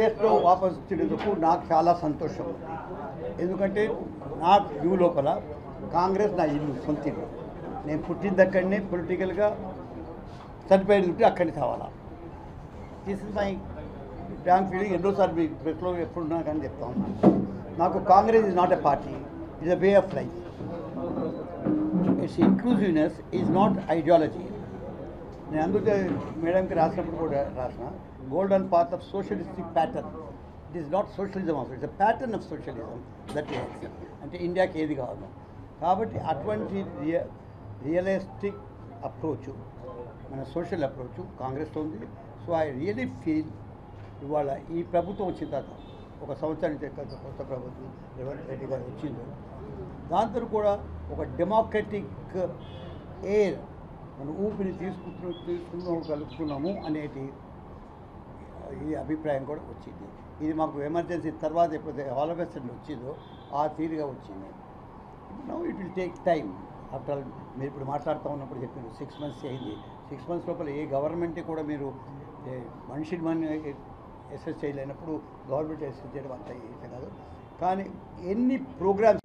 కేసులో వాపసు వచ్చినందుకు నాకు చాలా సంతోషం ఉంది. ఎందుకంటే నా వ్యూ లోపల కాంగ్రెస్ నా ఇల్లు, సొంత ఇల్లు. నేను పుట్టింది అక్కడనే, పొలిటికల్గా చనిపోయేది ఉంటే అక్కడిని కావాలా. This is my bank feeling. ఎన్నోసార్లు మీ ప్రెస్లో ఎప్పుడున్నా కానీ చెప్తా ఉన్నాను. నాకు Congress is not a party, is a way of life. It's inclusiveness is not ideology. నేను అందుకే మేడంకి రాసినప్పుడు కూడా రాసిన golden path of socialistic pattern. It is not socialism also, it's a pattern of socialism that is అంటే ఇండియాకి ఏది కావాలి. కాబట్టి అటువంటి రియలిస్టిక్ అప్రోచ్, మన సోషల్ అప్రోచ్ కాంగ్రెస్లో ఉంది. సో ఐ రియలీ ఫీల్ ఇవాళ ఈ ప్రభుత్వం వచ్చిన తర్వాత ఒక సంవత్సరం కొత్త ప్రభుత్వం రేవంత్ రెడ్డి గారు వచ్చిందో దాంతో కూడా ఒక డెమోక్రటిక్ ఎయిర్ మన ఊపిరి కలుపుతున్నాము అనేటి ఈ అభిప్రాయం కూడా వచ్చింది. ఇది మాకు ఎమర్జెన్సీ తర్వాత ఎప్పుడైతే హాలవెస్టర్న్ వచ్చిందో ఆ తీరుగా వచ్చింది. Now it will take time. After all మీరు ఇప్పుడు మాట్లాడుతూ ఉన్నప్పుడు చెప్పారు 6 months అయింది. 6 months లోపల ఏ గవర్నమెంట్ కూడా మీరు మనిషిని అసెస్ చేయలేనప్పుడు గవర్నమెంట్ అసెస్ చేయడం అంత ఈజీ కాదు. కానీ ఎన్ని ప్రోగ్రామ్స్